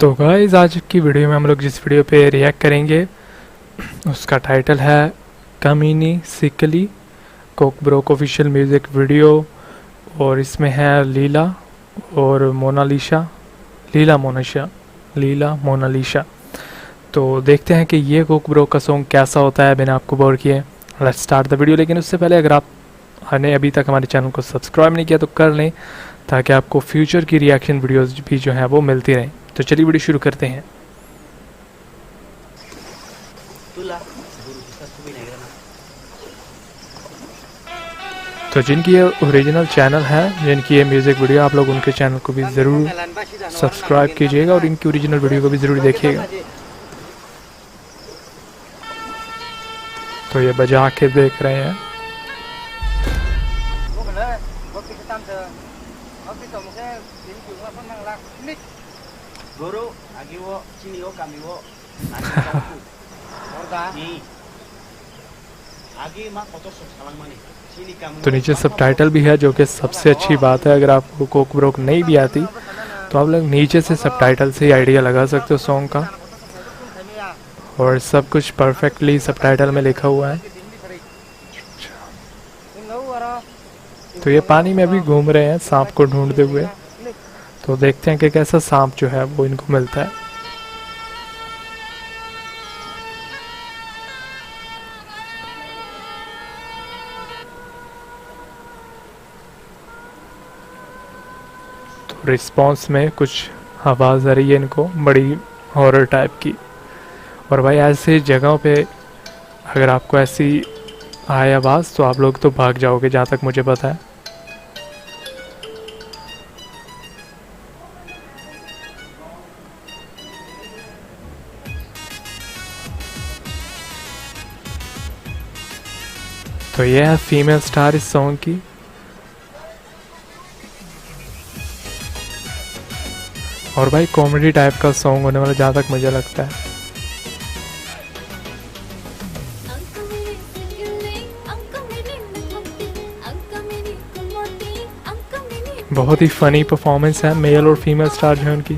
तो गाइस आज की वीडियो में हम लोग जिस वीडियो पे रिएक्ट करेंगे उसका टाइटल है कमीनी सिकली कोक ब्रोक ऑफिशियल म्यूज़िक वीडियो। और इसमें है लीला और लीला मोनालिशा। तो देखते हैं कि ये कोक ब्रो का सॉन्ग कैसा होता है बिना आपको बोर किए। Let's start the video. लेकिन उससे पहले अगर आपने अभी तक हमारे चैनल को सब्सक्राइब नहीं किया तो कर लें, ताकि आपको फ्यूचर की रिएक्शन वीडियोस भी जो हैं वो मिलती रहें। तो चलिए वीडियो शुरू करते हैं। तो जिनकी ये ओरिजिनल चैनल है, जिनकी ये म्यूज़िक वीडियो, आप लोग उनके चैनल को भी ज़रूर सब्सक्राइब कीजिएगा और इनकी ओरिजिनल वीडियो को भी ज़रूर देखिएगा। तो ये बजा के देख रहे हैं। तो नीचे सबटाइटल भी है, जो कि सबसे अच्छी बात है। अगर आपको कोक ब्रोक नहीं भी आती तो आप लोग नीचे से सबटाइटल से ही आइडिया लगा सकते हो सॉन्ग का, और सब कुछ परफेक्टली सबटाइटल में लिखा हुआ है। तो ये पानी में अभी घूम रहे हैं सांप को ढूंढते हुए। तो देखते हैं कि कैसा सांप जो है वो इनको मिलता है। तो रिस्पॉन्स में कुछ आवाज़ आ रही है इनको, बड़ी हॉरर टाइप की। और भाई ऐसे जगहों पे अगर आपको ऐसी आए आवाज़ तो आप लोग तो भाग जाओगे, जहाँ तक मुझे पता है। तो ये है फीमेल स्टार इस सॉन्ग की। और भाई कॉमेडी टाइप का सॉन्ग होने वाला, जहाँ तक मुझे लगता है। बहुत ही फनी परफॉर्मेंस है, मेल और फीमेल स्टार जो है उनकी।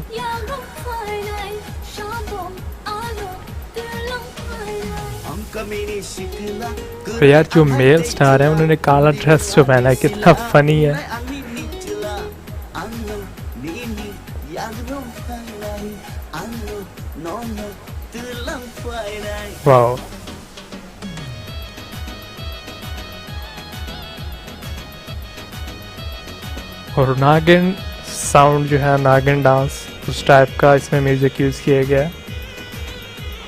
तो यार जो मेल स्टार है उन्होंने काला ड्रेस जो पहना है, कितना फनी है। वाओ। और नागिन साउंड जो है, नागिन डांस, उस टाइप का इसमें म्यूजिक यूज किया गया है।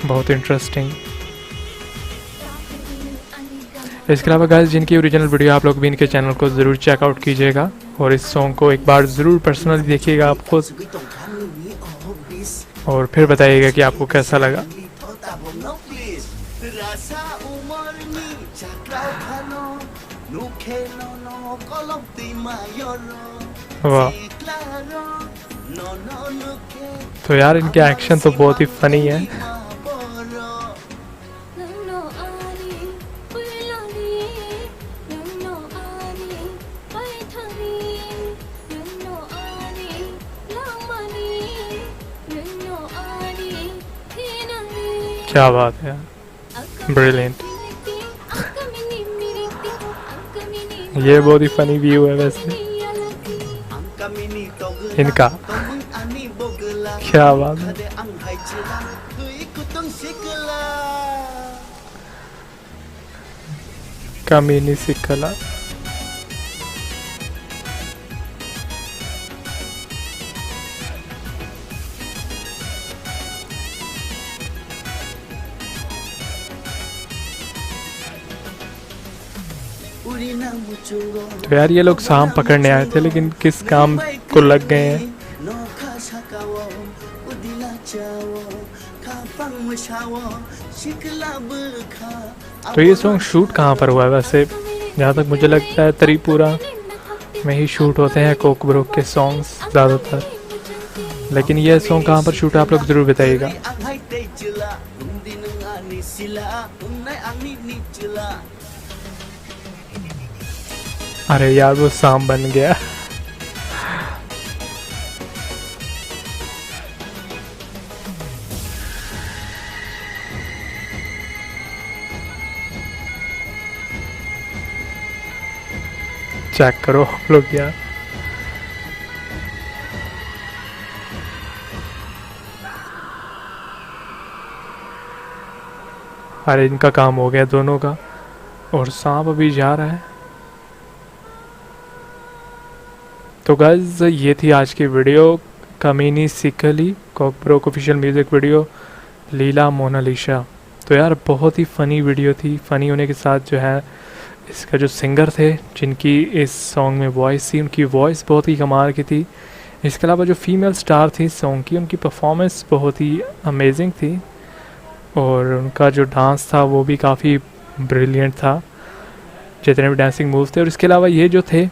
बहुत इंटरेस्टिंग। इसके अलावा गाइस जिनकी ओरिजिनल वीडियो, आप लोग भी इनके चैनल को ज़रूर चेकआउट कीजिएगा और इस सॉन्ग को एक बार ज़रूर पर्सनली देखिएगा आप खुद, और फिर बताइएगा कि आपको कैसा लगा। वाह। तो यार इनके एक्शन तो बहुत ही फनी है। क्या बात है, ब्रिलियंट। ये बहुत ही फनी व्यू है वैसे इनका। क्या बात है। कमीनी सिकला। तो यार ये लोग सांप पकड़ने आए थे, लेकिन किस काम को लग गए हैं। तो ये सॉन्ग शूट कहाँ पर हुआ है वैसे? जहाँ तक मुझे लगता है त्रिपुरा में ही शूट होते हैं कोक ब्रोक के सॉन्ग्स ज़्यादातर। लेकिन ये सॉन्ग कहाँ पर शूट है आप लोग ज़रूर बताइएगा। अरे यार वो सांप बन गया। चेक करो आप लोग यार। अरे इनका काम हो गया दोनों का, और सांप अभी जा रहा है। तो गाइस ये थी आज की वीडियो, कमीनी सिकली कॉकब्रोक ऑफिशियल म्यूज़िक वीडियो लीला मोनालिसा। तो यार बहुत ही फ़नी वीडियो थी। फ़नी होने के साथ जो है इसका जो सिंगर थे जिनकी इस सॉन्ग में वॉइस थी, उनकी वॉइस बहुत ही कमाल की थी। इसके अलावा जो फीमेल स्टार थी सॉन्ग की, उनकी परफॉर्मेंस बहुत ही अमेजिंग थी, और उनका जो डांस था वो भी काफ़ी ब्रिलियंट था, जितने भी डांसिंग मूव्स थे। और इसके अलावा ये जो थे,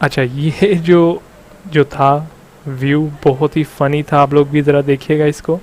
अच्छा ये जो था व्यू बहुत ही फ़नी था, आप लोग भी ज़रा देखिएगा इसको।